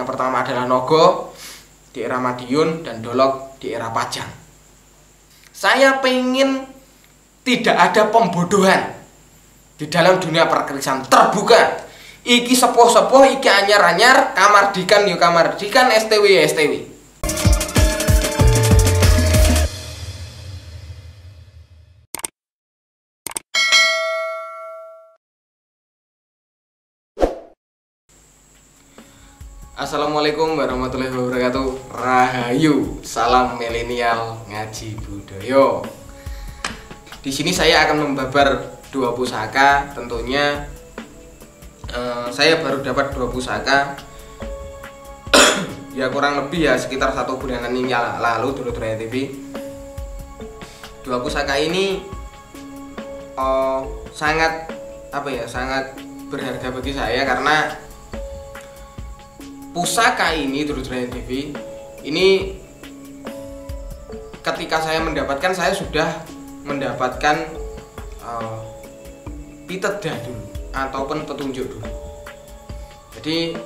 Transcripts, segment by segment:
pertama adalah Nogo di era Madiun dan Dolok di era Pajang. Saya pengen tidak ada pembodohan di dalam dunia perkerisan, terbuka. Iki sepuh-sepuh, iki anyar-anyar, kamardikan yo kamardikan, STW ya STW. Assalamualaikum warahmatullahi wabarakatuh. Rahayu, salam milenial ngaji budaya. Di sini saya akan membabar dua pusaka. Tentunya saya baru dapat dua pusaka. Ya kurang lebih ya sekitar 1 bulanan ini lalu Dulur-Dulur TV. Dua pusaka ini sangat sangat berharga bagi saya karena pusaka ini Dulur-Dulur TV ini ketika saya mendapatkan, saya sudah mendapatkan pitedah dulu ataupun petunjuk dulu. Jadi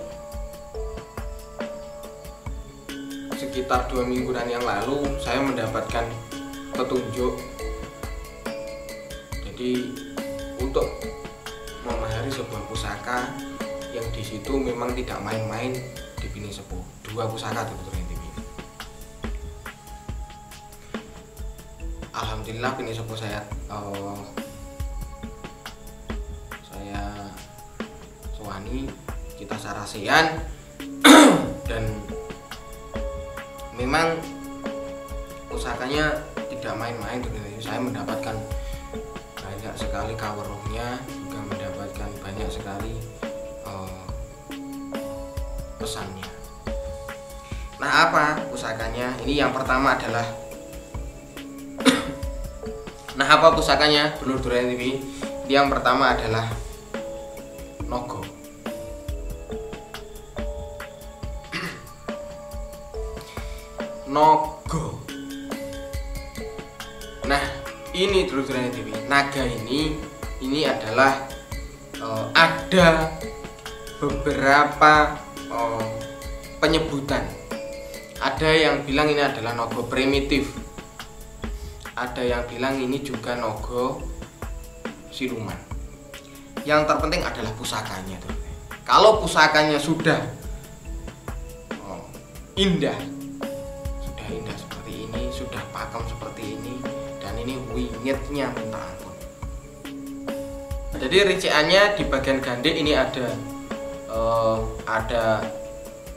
sekitar 2 mingguan yang lalu saya mendapatkan petunjuk. Jadi untuk memahari sebuah pusaka yang di situ memang tidak main-main di Bini Sepuh. Dua pusaka Dulur-Dulur TV. Alhamdulillah Bini Sepuh saya suwani, kita sarasean dan memang pusakanya tidak main-main. Saya mendapatkan banyak sekali kaweruhnya, juga mendapatkan banyak sekali pesannya. Nah, apa pusakanya? Ini yang pertama adalah nah, apa pusakanya Dulur-Dulur TV? Yang pertama adalah Nogo. Nogo. Nah, ini Dulur-Dulur TV. Naga ini adalah ada beberapa penyebutan. Ada yang bilang ini adalah Nogo primitif, ada yang bilang ini juga Nogo siluman. Yang terpenting adalah pusakanya tuh. Kalau pusakanya sudah indah seperti ini, sudah pakem seperti ini, dan ini wingitnya minta ampun. Jadi rinciannya di bagian gandeng ini ada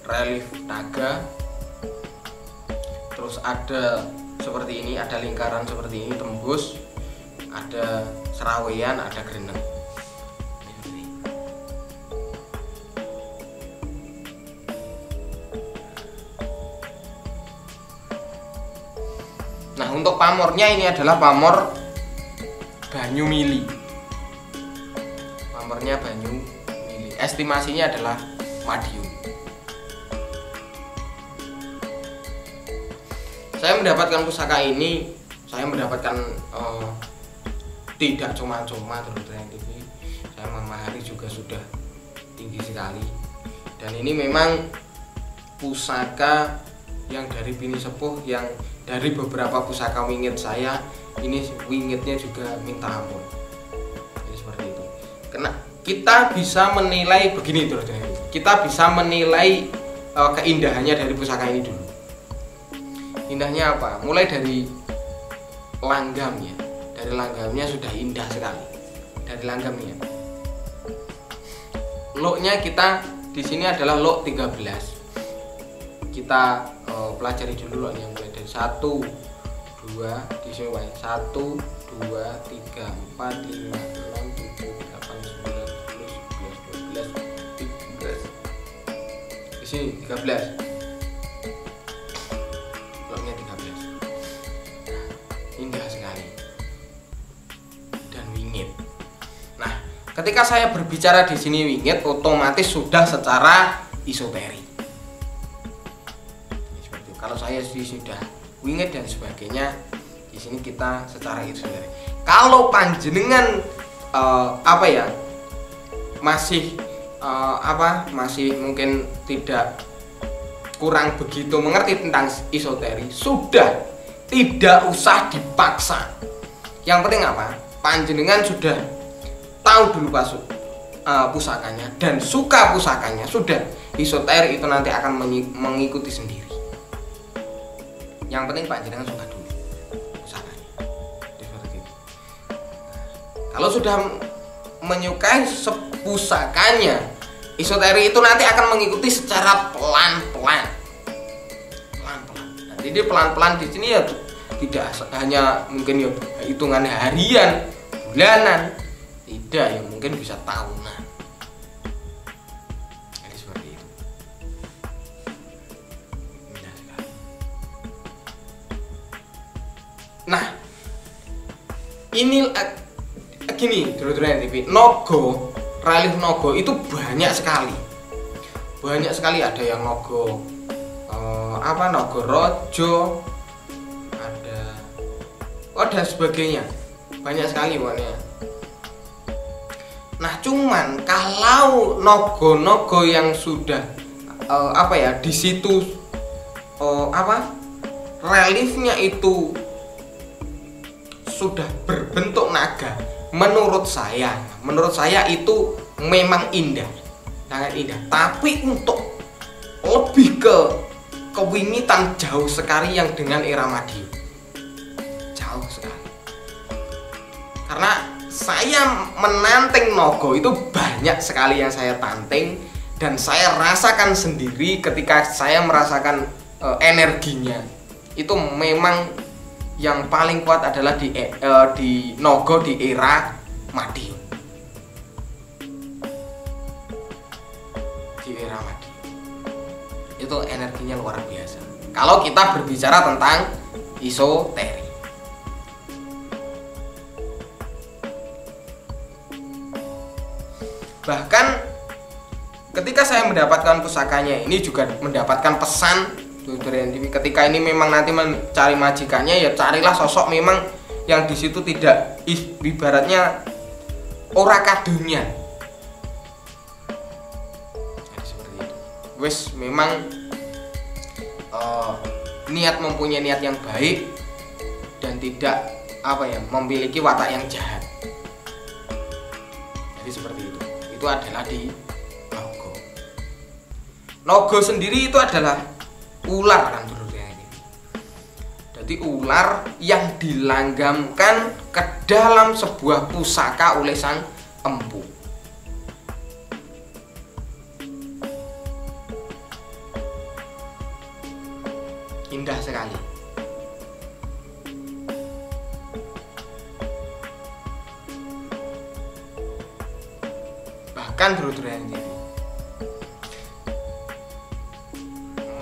relief naga, terus ada seperti ini, ada lingkaran seperti ini tembus, ada serawean, ada greneng. Nah, untuk pamornya ini adalah pamor banyu mili. Pamornya banyu mili. Estimasinya adalah Madiun. Saya mendapatkan pusaka ini, saya mendapatkan tidak cuma-cuma Dulur-Dulur TV. Saya memahari juga sudah tinggi sekali. Dan ini memang pusaka yang dari Bini Sepuh, yang dari beberapa pusaka wingit saya, ini wingitnya juga minta ampun. Jadi seperti itu. Karena kita bisa menilai begini Dulur-Dulur. Kita bisa menilai keindahannya dari pusaka ini dulu. Indahnya apa? Mulai dari langgamnya. Dari langgamnya sudah indah sekali. Dari langgamnya. Loknya kita di sini adalah lok 13. Kita pelajari dulu loknya, mulai dari 1, 2 di sini 1, 2, 3, 4, 5, 6, 7, 8, 9, 10, 11, 12, 13. Di sini 13. Loknya 13. Indah sekali. Dan wingit. Nah, ketika saya berbicara di sini wingit, otomatis sudah secara esoterik. Seperti itu. Kalau saya sudah wingit dan sebagainya, di sini kita secara esoterik. Kalau panjenengan masih masih mungkin tidak kurang begitu mengerti tentang isoteri, sudah tidak usah dipaksa. Yang penting apa? Panjenengan sudah tahu dulu pusakanya dan suka pusakanya, sudah isoteri itu nanti akan mengikuti sendiri. Yang penting panjenengan suka dulu pusakanya. Seperti itu. Kalau sudah menyukai pusakanya, isoteri itu nanti akan mengikuti secara pelan-pelan. Nah, jadi pelan-pelan di sini ya tidak hanya mungkin ya hitungan harian, bulanan, tidak, ya mungkin bisa tahunan. Jadi seperti itu. Nah, ini gini, dulu-dulu TV, nogo, relief nogo itu banyak sekali. Banyak sekali, ada yang nogo nogo rojo, ada sebagainya. Banyak sekali pokoknya. Nah, cuman kalau nogo-nogo yang sudah di situ reliefnya itu sudah berbentuk naga, menurut saya itu memang indah, sangat indah. Tapi untuk lebih ke kewingitan jauh sekali yang dengan irama Madiun, jauh sekali. Karena saya menanting nogo itu banyak sekali yang saya tanting dan saya rasakan sendiri ketika saya merasakan energinya. Itu memang yang paling kuat adalah di nogo di era Madiun. Di era Madiun itu energinya luar biasa. Kalau kita berbicara tentang isoteri, bahkan ketika saya mendapatkan pusakanya ini juga mendapatkan pesan ketika ini memang nanti mencari majikannya, ya carilah sosok memang yang di situ tidak ibaratnya ora kadunya. Jadi seperti itu. Wes memang mempunyai niat yang baik dan tidak memiliki watak yang jahat. Jadi seperti itu. Itu adalah di nogo. Nogo sendiri itu adalah ular kan dulu ya ini. Jadi ular yang dilanggamkan ke dalam sebuah pusaka oleh sang empu. Indah sekali. Bahkan dulu ini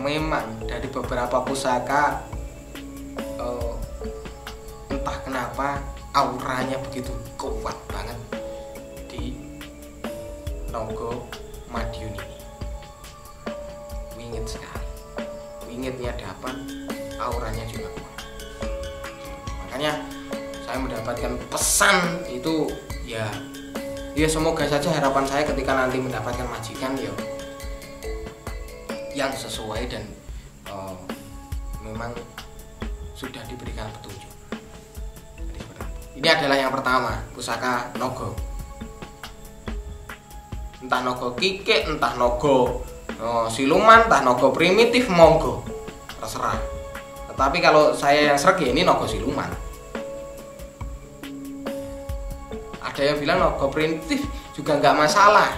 memang dari beberapa pusaka entah kenapa auranya begitu kuat banget di nogo Madiun ini. Wingit sekali. Wingitnya dapat, auranya juga kuat. Makanya saya mendapatkan pesan itu ya semoga saja harapan saya ketika nanti mendapatkan majikan ya yang sesuai dan memang sudah diberikan petunjuk. Ini adalah yang pertama, pusaka nogo. Entah nogo kikik, entah nogo siluman, entah nogo primitif, monggo terserah. Tetapi kalau saya yang sreg ya ini nogo siluman. Ada yang bilang nogo primitif juga nggak masalah,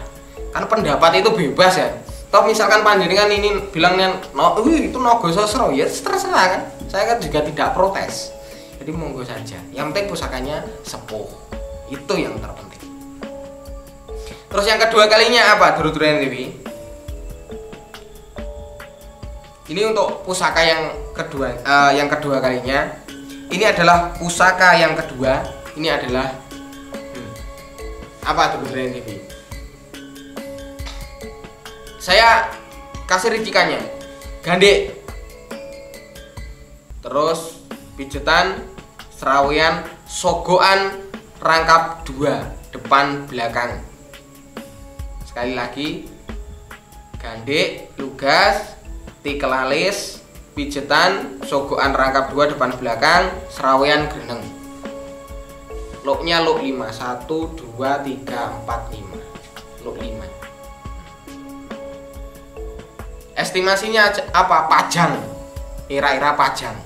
kan pendapat itu bebas ya. Toh misalkan panjenengan ini bilangnya itu nogo sosro, ya terserah kan. Saya kan juga tidak protes. Jadi monggo saja. Yang penting pusakanya sepuh. Itu yang terpenting. Terus yang kedua kalinya apa? Duru-duruan TV. Ini untuk pusaka yang kedua kalinya. Ini adalah pusaka yang kedua. Ini adalah apa duru-duruan TV? Saya kasih ricikannya. Gandek. Terus pijetan, serawean, sogoan, rangkap 2 depan belakang. Sekali lagi, gandek, lugas, tikel alis, pijetan, sogokan rangkap 2 depan belakang, serawean greneng. Loknya lok 5, 1, 2, 3, 4, 5. Lok 5. Estimasinya apa? Pajang. Era-era pajang.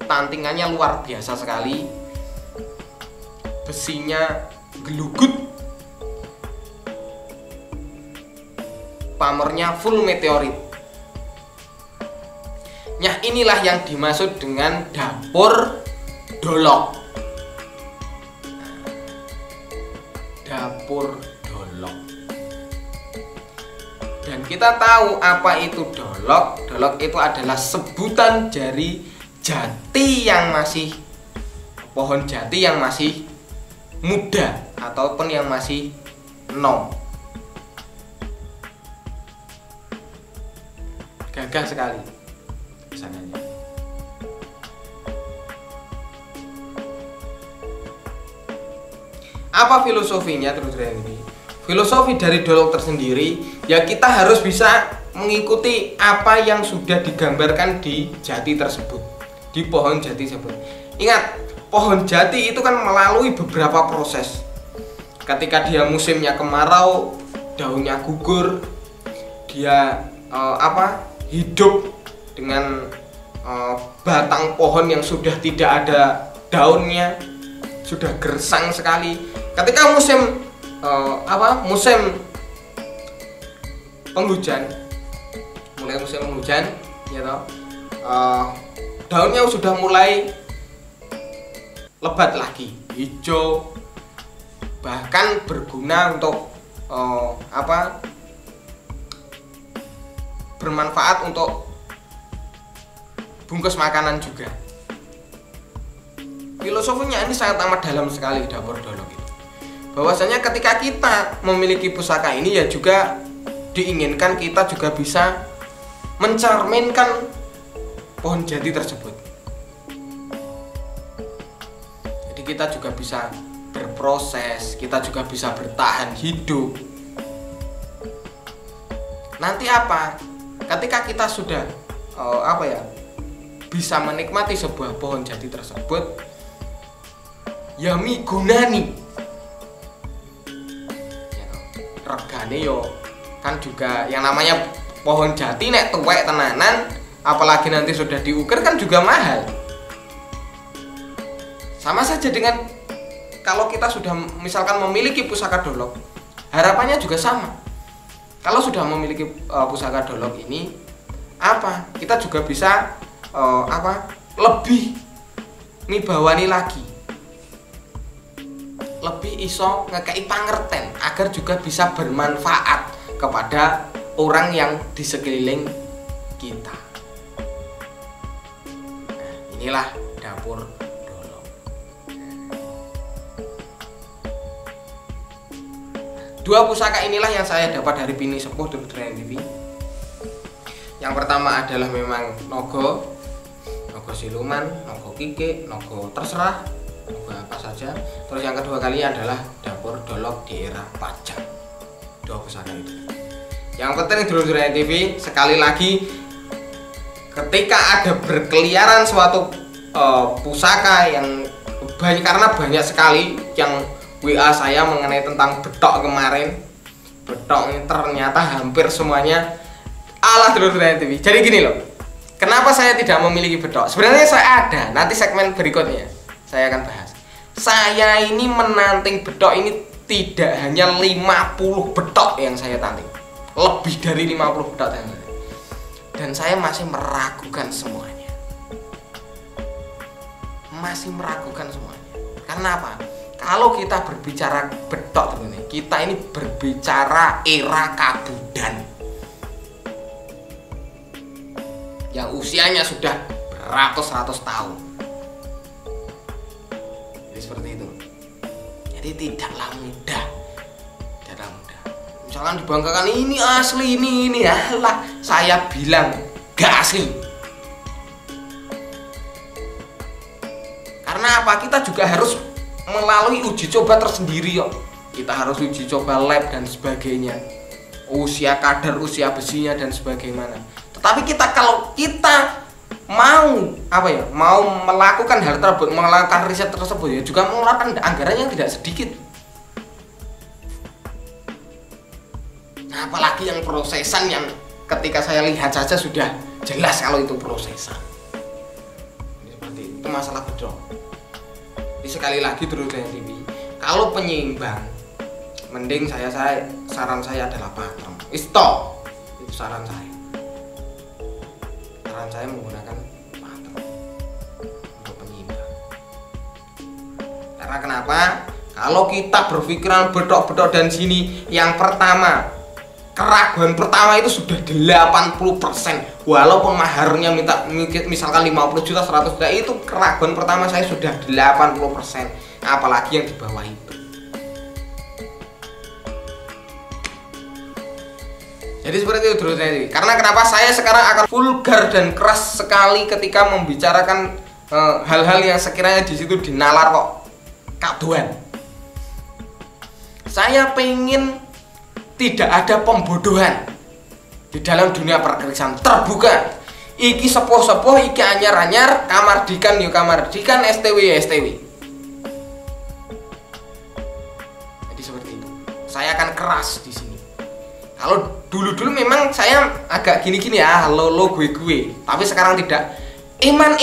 Tantingannya luar biasa sekali. Besinya gelugut. Pamornya full meteorit. Nah, inilah yang dimaksud dengan dapur dolok. Dapur dolok. Dan kita tahu apa itu dolok. Dolok itu adalah sebutan dari jati yang masih, pohon jati yang masih muda ataupun yang masih nong. Gagah sekali kesananya. Apa filosofinya terus ini? Filosofi dari dolok tersendiri ya, kita harus bisa mengikuti apa yang sudah digambarkan di jati tersebut, di pohon jati tersebut. Ingat, pohon jati itu kan melalui beberapa proses. Ketika dia musimnya kemarau, daunnya gugur, dia hidup dengan batang pohon yang sudah tidak ada daunnya, sudah gersang sekali. Ketika musim musim penghujan, mulai musim penghujan, ya toh, daunnya sudah mulai lebat lagi, hijau, bahkan berguna untuk bermanfaat untuk bungkus makanan juga. Filosofinya ini sangat amat dalam sekali dapur dolok itu. Bahwasanya ketika kita memiliki pusaka ini ya juga diinginkan kita juga bisa mencerminkan pohon jati tersebut. Jadi kita juga bisa berproses, kita juga bisa bertahan hidup. Nanti apa? Ketika kita sudah bisa menikmati sebuah pohon jati tersebut, ya migunani regane yo kan juga yang namanya pohon jati nek tuwek tenanan, apalagi nanti sudah diukir kan juga mahal. Sama saja dengan kalau kita sudah misalkan memiliki pusaka dolok, harapannya juga sama. Kalau sudah memiliki pusaka dolok ini, kita juga bisa lebih ngibawani lagi, lebih iso ngekei pangerten agar juga bisa bermanfaat kepada orang yang di sekeliling kita. Nah, inilah dapur dolok. Dua pusaka inilah yang saya dapat dari Pini Sepuh Duldrayan TV. Yang pertama adalah memang nogo siluman, nogo kike, nogo terserah, nogo apa saja. Terus yang kedua kali adalah dapur dolok di era pajang. Dua pusaka itu. Yang penting Duldrayan TV, sekali lagi, ketika ada berkeliaran suatu pusaka yang banyak, karena banyak sekali yang WA saya mengenai tentang betok kemarin. Betok ini ternyata hampir semuanya ala Duldrayan TV. Jadi gini loh, kenapa saya tidak memiliki betok? Sebenarnya saya ada, nanti segmen berikutnya saya akan bahas. Saya ini menanting betok ini tidak hanya 50 betok yang saya tanting, lebih dari 50 betok dan saya masih meragukan semuanya. Masih meragukan semuanya. Karena apa? Kalau kita berbicara betok ini, kita ini berbicara era kabudan yang usianya sudah beratus-ratus tahun. Jadi seperti itu. Jadi tidaklah mudah. Misalkan dibanggakan ini asli, ini lah, saya bilang gak asli. Karena apa? Kita juga harus melalui uji coba tersendiri kok. Kita harus uji coba lab dan sebagainya. usia kadar usia besinya dan sebagaimana. Tetapi kalau kita mau mau melakukan hal tersebut, melakukan riset tersebut ya juga mengeluarkan anggaran yang tidak sedikit. Nah, apalagi yang prosesan yang ketika saya lihat saja sudah jelas kalau itu prosesan. Seperti itu masalah bedok. Jadi sekali lagi terus TV, kalau penyeimbang mending saran saya adalah pakem. Stop. Itu saran saya. Saran saya menggunakan pakem untuk penyeimbang. Karena kenapa? Kalau kita berpikiran bedok-bedok dan sini, yang pertama keraguan pertama itu sudah 80%. Walaupun maharnya misalkan 50 juta, 100 juta, itu keraguan pertama saya sudah 80%. Apalagi yang di bawah itu. Jadi seperti itu terus. Karena kenapa saya sekarang akan vulgar dan keras sekali ketika membicarakan hal-hal yang sekiranya di situ dinalar kok kaduan. Saya pengen tidak ada pembodohan di dalam dunia perkerisan, terbuka. Iki sepuh-sepuh, iki anyar-anyar, kamardikan yo kamardikan, STW ya STW. Jadi seperti itu. Saya akan keras di sini. Kalau dulu memang saya agak gini-gini ya, lo gue. Tapi sekarang tidak. Iman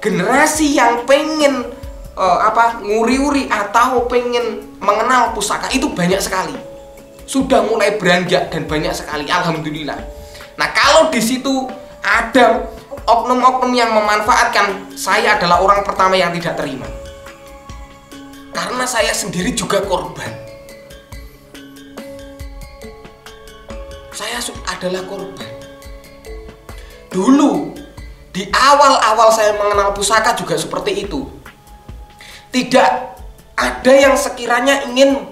generasi yang pengen nguri-uri atau pengen mengenal pusaka itu banyak sekali. Sudah mulai beranjak dan banyak sekali, alhamdulillah. Nah, kalau di situ ada oknum-oknum yang memanfaatkan, saya adalah orang pertama yang tidak terima. Karena saya sendiri juga korban. Saya adalah korban. Dulu di awal-awal saya mengenal pusaka juga seperti itu. Tidak ada yang sekiranya ingin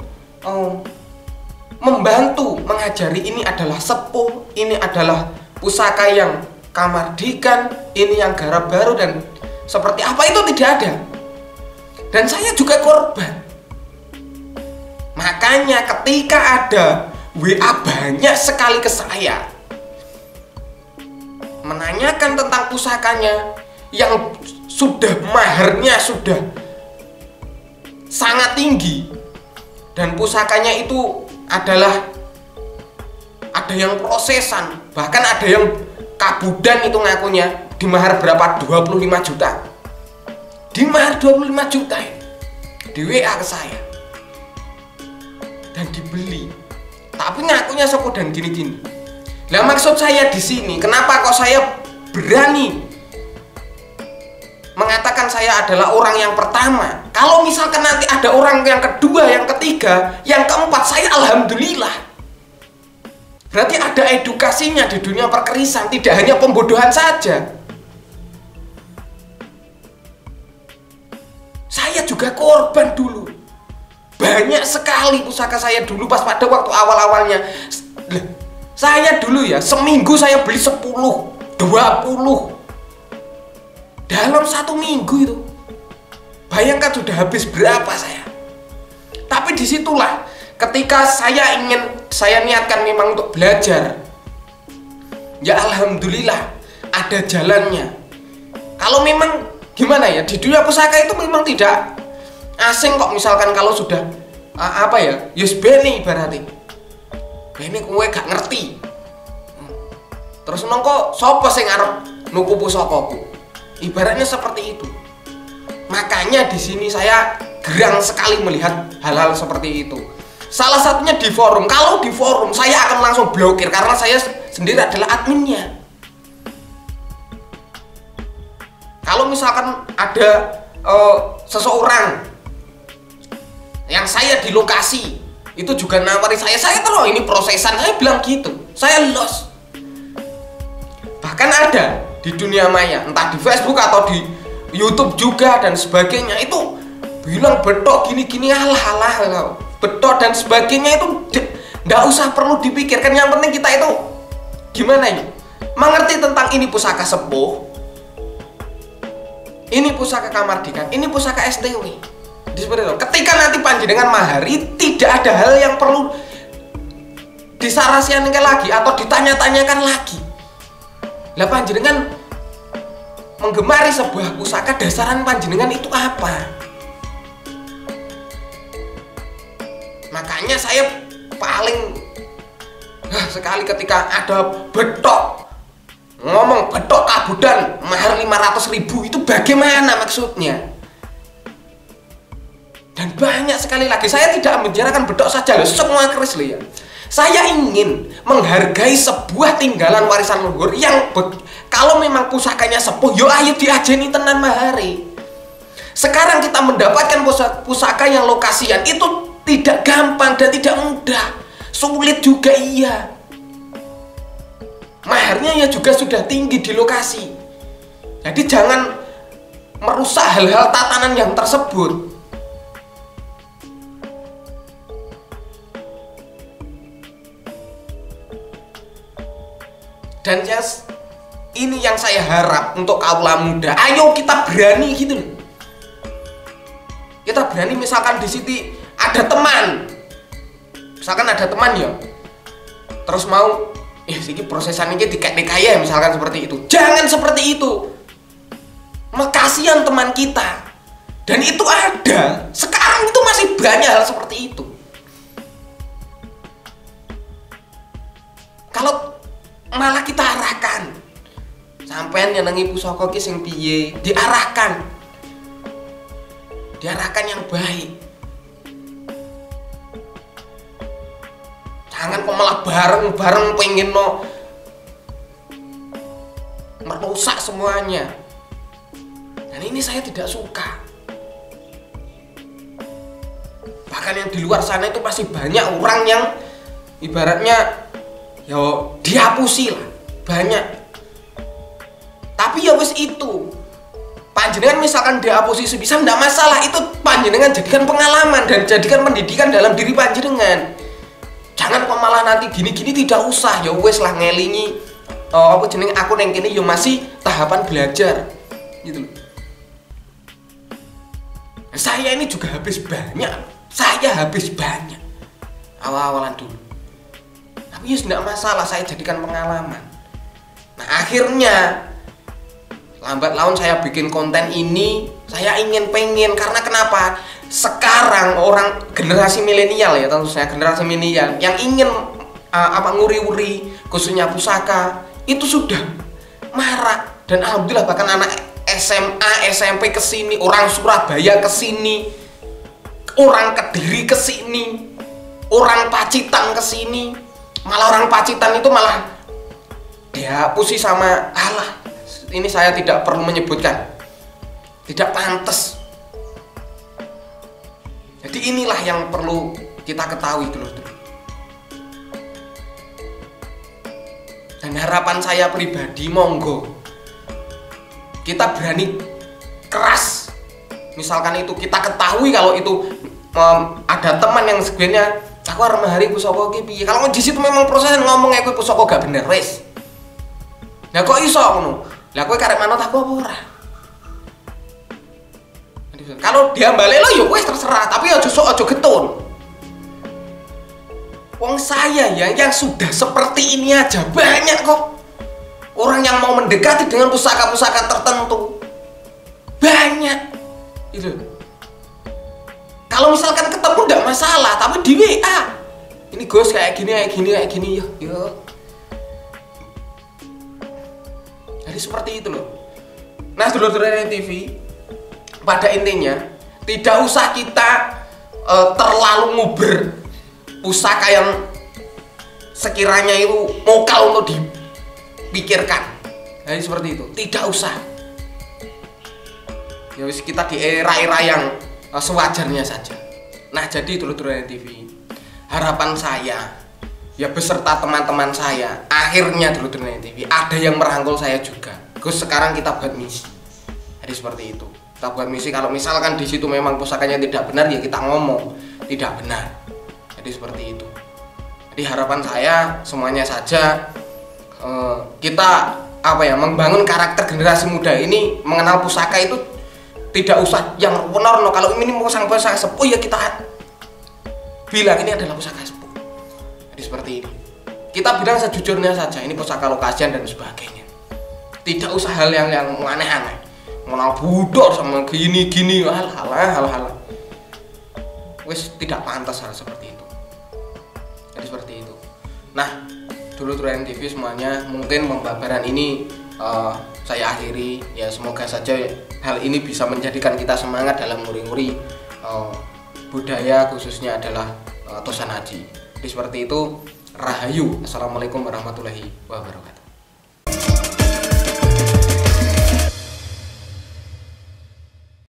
membantu mengajari, ini adalah sepuh, ini adalah pusaka yang kamardikan, ini yang garap baru dan seperti apa, itu tidak ada. Dan saya juga korban. Makanya ketika ada WA banyak sekali ke saya menanyakan tentang pusakanya yang sudah maharnya sudah sangat tinggi, dan pusakanya itu adalah ada yang prosesan, bahkan ada yang kabudan itu ngakunya di mahar berapa, 25 juta. Di mahar 25 juta di WA ke saya dan dibeli, tapi ngakunya sepuh dan gini-gini. Nah, maksud saya di sini, kenapa kok saya berani mengatakan saya adalah orang yang pertama? Kalau misalkan nanti ada orang yang kedua, yang ketiga, yang keempat, saya alhamdulillah. Berarti ada edukasinya di dunia perkerisan, tidak hanya pembodohan saja. Saya juga korban dulu. Banyak sekali pusaka saya dulu pas pada waktu awal-awalnya. Saya dulu ya, seminggu saya beli 10, 20 dalam 1 minggu itu. Bayangkan sudah habis berapa saya. Tapi disitulah ketika saya niatkan memang untuk belajar, ya alhamdulillah ada jalannya. Kalau memang gimana ya, di dunia pusaka itu memang tidak asing kok. Misalkan kalau sudah yus beni ibaratnya beni kowe gak ngerti, terus nongko sopo sing arep nuku pusakaku, ibaratnya seperti itu. Makanya di sini saya gerang sekali melihat hal-hal seperti itu. Salah satunya di forum. Kalau di forum saya akan langsung blokir karena saya sendiri adalah adminnya. Kalau misalkan ada seseorang yang saya di lokasi itu juga nawari saya terus ini prosesan, saya bilang gitu, saya los. Bahkan ada di dunia maya, entah di Facebook atau di YouTube juga dan sebagainya, itu bilang betok gini-gini, alah betok dan sebagainya, itu nggak usah perlu dipikirkan. Yang penting kita itu gimana ya, mengerti tentang ini pusaka sepuh, ini pusaka kamardikan, ini pusaka STW. Seperti itu. Ketika nanti panjenengan mahari, tidak ada hal yang perlu disarasiankan lagi atau ditanya-tanyakan lagi. Lah panjenengan menggemari sebuah pusaka, dasaran panjenengan itu apa? Makanya saya paling sekali ketika ada bedok ngomong bedok kabudan mahar 500.000, itu bagaimana maksudnya? Dan banyak sekali lagi, saya tidak membicarakan bedok saja loh, semua keris loh ya. Saya ingin menghargai sebuah tinggalan warisan leluhur yang kalau memang pusakanya sepuh, yo ayo diajeni tenan mahari. Sekarang kita mendapatkan pusaka yang lokasian itu tidak gampang dan tidak mudah, sulit juga iya. Maharnya ya juga sudah tinggi di lokasi. Jadi jangan merusak hal-hal tatanan yang tersebut. Dan yes, ini yang saya harap untuk kaula muda. Ayo kita berani gitu loh. Kita berani, misalkan di sini ada teman. Misalkan ada teman ya. Terus mau siki prosesan ini dikaya misalkan seperti itu. Jangan seperti itu. Kasihan teman kita. Dan itu ada. Sekarang itu masih banyak hal seperti itu. Kalau malah kita arahkan, sampean nyenengi pusaka ki sing piye, diarahkan yang baik. Jangan kok malah bareng-bareng pengen merusak semuanya. Dan ini saya tidak suka. Bahkan yang di luar sana itu masih banyak orang yang ibaratnya yo dihapusi lah, banyak. Tapi ya wis itu, panjenengan misalkan dihapusi sebisa ndak masalah, itu panjenengan jadikan pengalaman dan jadikan pendidikan dalam diri panjenengan. Jangan kok malah nanti gini-gini, tidak usah, ya wis lah ngelingi apa jeneng aku neng kene yo masih tahapan belajar gitu loh. Saya ini juga habis banyak awal-awalan dulu. Tapi ya tidak masalah, saya jadikan pengalaman. Nah akhirnya lambat laun saya bikin konten ini, saya pengen karena kenapa? Sekarang orang generasi milenial ya, tentu saya generasi milenial yang ingin nguri-uri khususnya pusaka itu sudah marak. Dan alhamdulillah bahkan anak SMA, SMP kesini, orang Surabaya kesini, orang Kediri kesini, orang Pacitan kesini. Malah orang Pacitan itu malah dihapusi sama Allah. Ini saya tidak perlu menyebutkan, tidak pantas. Jadi inilah yang perlu kita ketahui dulu. Dan harapan saya pribadi, monggo kita berani keras. Misalkan itu kita ketahui kalau itu ada teman yang sebenarnya aku arep mahari pusaka iki piye. Kalau di situ memang proses ngomong kowe pusaka gak bener wis. Lah kok iso ngono? Lah kowe karep manut aku apa ora? Kalau dia balik lo ya wis terserah, tapi aja getun. Wong saya ya yang sudah seperti ini aja banyak kok. Orang yang mau mendekati dengan pusaka-pusaka tertentu banyak. Itu. Kalau misalkan ketemu enggak masalah, tapi di WA ini Gus kayak gini ya. Jadi seperti itu loh. Nah, dulur-dulur TV, pada intinya tidak usah kita terlalu nguber pusaka yang sekiranya itu mokal untuk dipikirkan. Jadi seperti itu, tidak usah. Ya wis, kita di era-era yang sewajarnya saja. Nah, jadi dulur-dulur TV, harapan saya ya beserta teman-teman saya, akhirnya dulur-dulur TV ada yang merangkul saya juga. Gus, sekarang kita buat misi. Jadi seperti itu. Kita buat misi, kalau misalkan di situ memang pusakanya tidak benar ya kita ngomong tidak benar. Jadi seperti itu. Jadi harapan saya semuanya saja kita membangun karakter generasi muda ini mengenal pusaka itu tidak usah yang benar. Kalau ini pusaka sepuh ya kita bilang ini adalah pusaka sepuh. Jadi seperti ini. kita bilang sejujurnya saja, ini pusaka lokasian dan sebagainya. Tidak usah hal yang aneh-aneh, mengenal budor sama gini-gini, hal-hal wis tidak pantas hal seperti itu. Jadi seperti itu. Nah, dulu Trend TV semuanya, mungkin pembabaran ini saya akhiri ya. Semoga saja hal ini bisa menjadikan kita semangat dalam nguri-nguri budaya, khususnya adalah Tosan Haji. Jadi seperti itu. Rahayu. Assalamualaikum warahmatullahi wabarakatuh.